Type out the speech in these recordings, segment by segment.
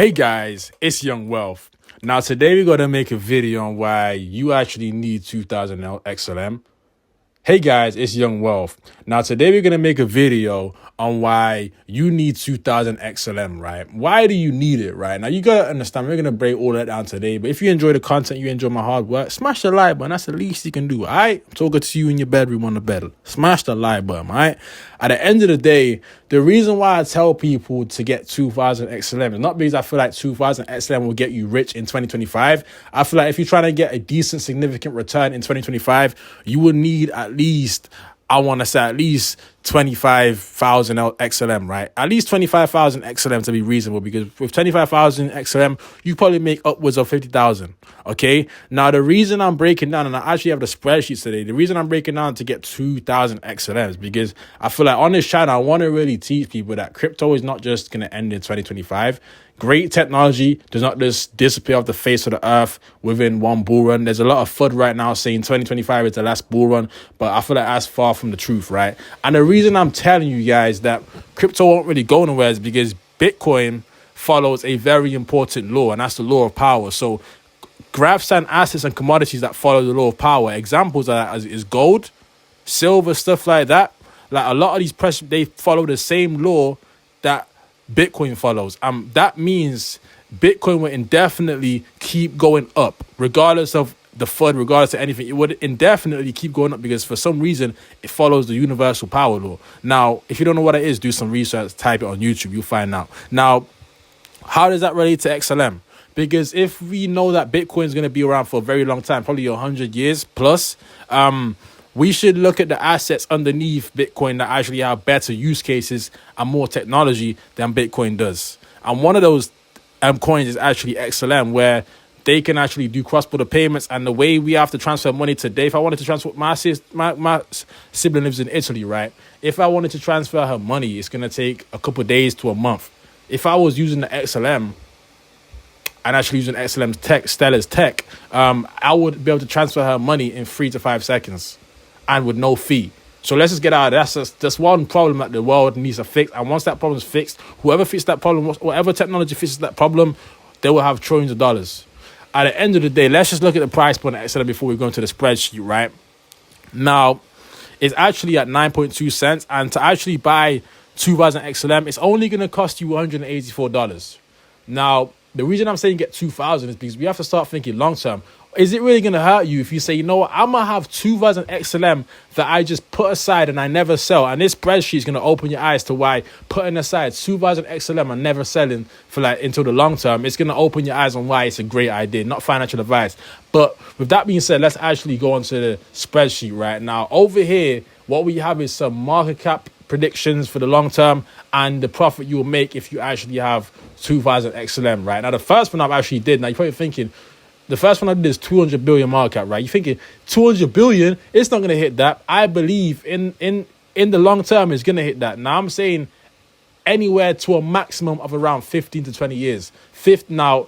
Hey guys, it's Young Wealth. Now today we're going to make a video on why you actually need 2000 XLM. Hey guys, it's Young Wealth. Now today we're going to make a video on why you need 2000 XLM, right? Why do you need it, right? Now you got to understand, we're going to break all that down today. But if you enjoy the content, you enjoy my hard work, smash the like button. That's the least you can do, all right? I'm talking to you in your bedroom on the bed. Smash the like button, all right? At the end of the day, the reason why I tell people to get 2000 XLM is not because I feel like 2000 XLM will get you rich in 2025. I feel like if you're trying to get a decent, significant return in 2025, you would need at least 25,000 XLM, right? At least 25,000 XLM to be reasonable, because with 25,000 XLM, you probably make upwards of 50,000. Okay. Now, the reason I'm breaking down, and I actually have the spreadsheets today, the reason I'm breaking down to get 2,000 XLM is because I feel like on this channel, I want to really teach people that crypto is not just going to end in 2025. Great technology does not just disappear off the face of the earth within one bull run. There's a lot of FUD right now saying 2025 is the last bull run, but I feel like that's far from the truth, right? And the reason I'm telling you guys that crypto won't really go nowhere is because Bitcoin follows a very important law, and that's the law of power. So graphs and assets and commodities that follow the law of power, examples of that is gold, silver, stuff like that. Like a lot of these precious, they follow the same law that Bitcoin follows. That means Bitcoin will indefinitely keep going up, regardless of the FUD, regardless of anything. It would indefinitely keep going up because for some reason it follows the universal power law. Now, if you don't know what it is, do some research, type it on YouTube, you'll find out. Now, how does that relate to XLM? Because if we know that Bitcoin is going to be around for a very long time, probably 100 years plus, we should look at the assets underneath Bitcoin that actually have better use cases and more technology than Bitcoin does. And one of those coins is actually XLM, where they can actually do cross-border payments. And the way we have to transfer money today, if I wanted to transfer, my sibling lives in Italy, right? If I wanted to transfer her money, it's going to take a couple of days to a month. If I was using the XLM, and actually using XLM's tech, Stellar's tech, I would be able to transfer her money in 3 to 5 seconds. And with no fee. So let's just get out of that. That's one problem that the world needs to fix. And once that problem is fixed, whoever fixes that problem, whatever technology fixes that problem, they will have trillions of dollars. At the end of the day, let's just look at the price point at XLM before we go into the spreadsheet, right? Now, it's actually at 9.2 cents. And to actually buy 2,000 XLM, it's only going to cost you $184. Now, the reason I'm saying get 2,000 is because we have to start thinking long term. Is it really going to hurt you if you say, you know what, I'm going to have 2,000 XLM that I just put aside and I never sell? And this spreadsheet is going to open your eyes to why putting aside 2,000 XLM and never selling for like until the long term, it's going to open your eyes on why it's a great idea, not financial advice. But with that being said, let's actually go onto the spreadsheet right now. Over here, what we have is some market cap predictions for the long term and the profit you will make if you actually have 2,000 XLM, right? Now, the first one I've actually did, now you're probably thinking, the first one I did is 200 billion market cap, right? You're thinking 200 billion, it's not going to hit that. I believe in the long term, it's going to hit that. Now, I'm saying anywhere to a maximum of around 15 to 20 years. Now,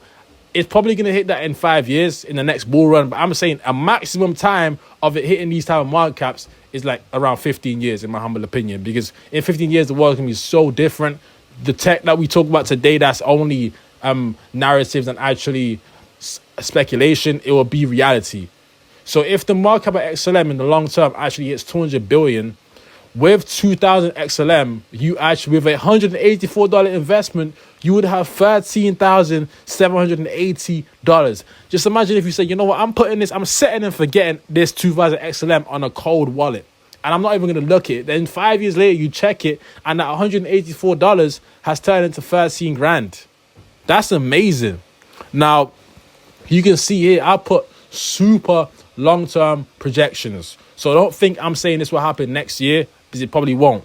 it's probably going to hit that in 5 years in the next bull run. But I'm saying a maximum time of it hitting these type of market caps is like around 15 years, in my humble opinion. Because in 15 years, the world is going to be so different. The tech that we talk about today, that's only narratives and actually speculation, it will be reality. So if the market cap at XLM in the long term actually hits 200 billion with 2,000 XLM, you actually, with a $184 investment, you would have $13,780. Just imagine if you say, you know what, I'm setting and forgetting this 2,000 XLM on a cold wallet, and I'm not even going to look at it. Then 5 years later, you check it, and that $184 has turned into 13 grand. That's amazing. Now, you can see here, I put super long-term projections. So don't think I'm saying this will happen next year, because it probably won't.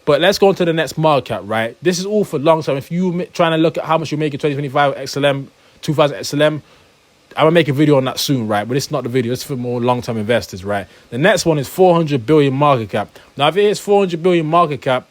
But let's go on to the next market cap, right? This is all for long-term. If you're trying to look at how much you make in 2025 XLM, 2,000 XLM, I'm going to make a video on that soon, right? But it's not the video. It's for more long-term investors, right? The next one is 400 billion market cap. Now, if it is 400 billion market cap,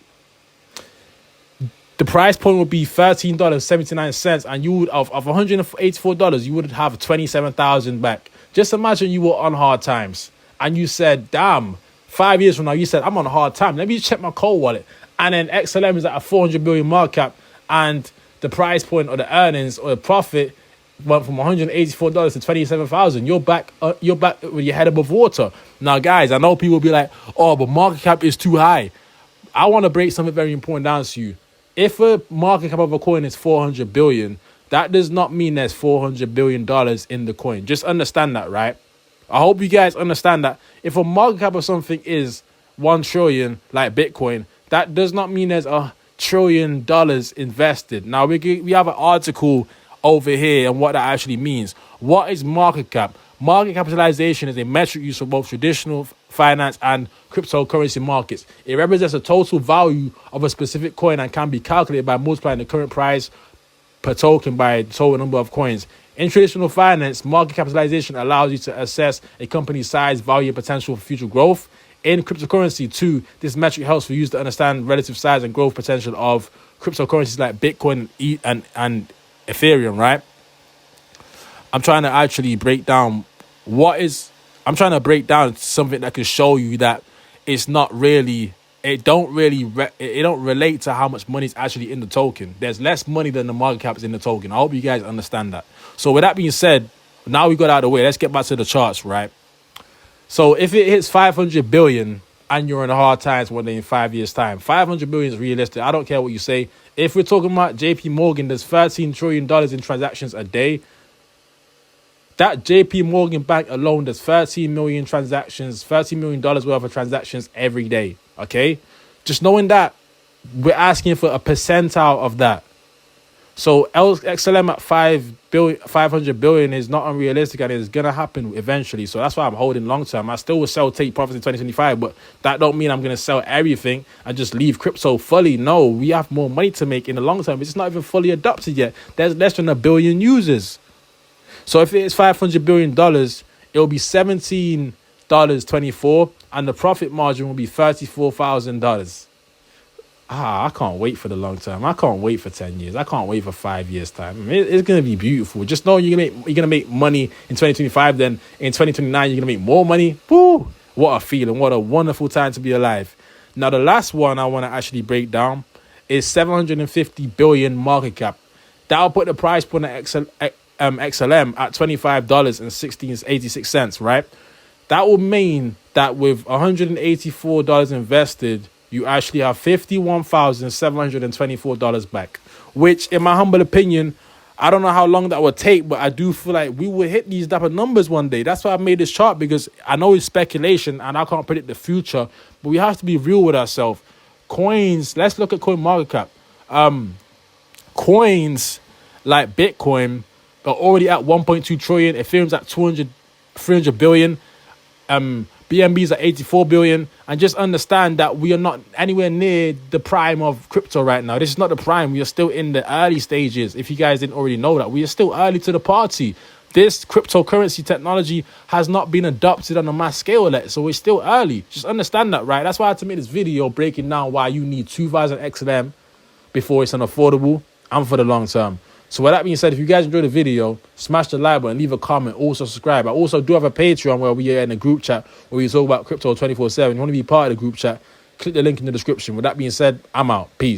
the price point would be $13.79, and you would of $184, you would have 27,000 back. Just imagine you were on hard times, and you said, "Damn, 5 years from now, you said I'm on a hard time. Let me check my cold wallet." And then XLM is at a 400 billion market cap, and the price point or the earnings or the profit went from $184 to $27,000. You're back with your head above water. Now, guys, I know people will be like, oh, but market cap is too high. I want to break something very important down to you. If a market cap of a coin is 400 billion, that does not mean there's $400 billion in the coin. Just understand that, right? I hope you guys understand that. If a market cap of something is 1 trillion, like Bitcoin, that does not mean there's $1 trillion invested. Now, we have an article over here and what that actually means. What is market cap? Market capitalization is a metric used for both traditional finance and cryptocurrency markets. It represents the total value of a specific coin and can be calculated by multiplying the current price per token by the total number of coins. In traditional finance, market capitalization allows you to assess a company's size, value, and potential for future growth. In cryptocurrency, too, this metric helps for users to understand relative size and growth potential of cryptocurrencies like Bitcoin and Ethereum, right? I'm trying to actually break down something that can show you that it's not really, it don't relate to how much money is actually in the token. There's less money than the market cap is in the token. I hope you guys understand that. So with that being said, now we got out of the way, let's get back to the charts, right? So if it hits 500 billion and you're in hard times one day in 5 years' time, 500 billion is realistic. I don't care what you say. If we're talking about JP Morgan, there's $13 trillion in transactions a day. That JP Morgan bank alone does 13 million transactions, $13 million worth of transactions every day. Okay? Just knowing that, we're asking for a percentile of that. So XLM at 500 billion is not unrealistic and it's going to happen eventually. So that's why I'm holding long term. I still will sell take profits in 2025, but that don't mean I'm going to sell everything and just leave crypto fully. No, we have more money to make in the long term. It's not even fully adopted yet. There's less than 1 billion users. So if it's $500 billion, it'll be $17.24 and the profit margin will be $34,000. I can't wait for the long term. I can't wait for 10 years. I can't wait for 5 years' time. I mean, it's going to be beautiful. Just know you're gonna make money in 2025. Then in 2029, you're going to make more money. Woo! What a feeling. What a wonderful time to be alive. Now, the last one I want to actually break down is 750 billion market cap. That'll put the price point at XLM at $25.86, right? That will mean that with $184 invested, you actually have $51,724 back, which in my humble opinion, I don't know how long that would take, but I do feel like we will hit these type of numbers one day. That's why I made this chart, because I know it's speculation and I can't predict the future, but we have to be real with ourselves. Coins, let's look at coin market cap. Coins like Bitcoin are already at 1.2 trillion. Ethereum's at 300 billion. BNB's at 84 billion. And just understand that we are not anywhere near the prime of crypto right now. This is not the prime. We are still in the early stages. If you guys didn't already know that, we are still early to the party. This cryptocurrency technology has not been adopted on a mass scale yet, so it's still early. Just understand that, right? That's why I had to make this video breaking down why you need 2,000 XLM before it's unaffordable and for the long term. So with that being said, if you guys enjoyed the video, smash the like button, leave a comment, also subscribe. I also do have a Patreon where we are in a group chat where we talk about crypto 24/7. If you want to be part of the group chat, click the link in the description. With that being said, I'm out. Peace.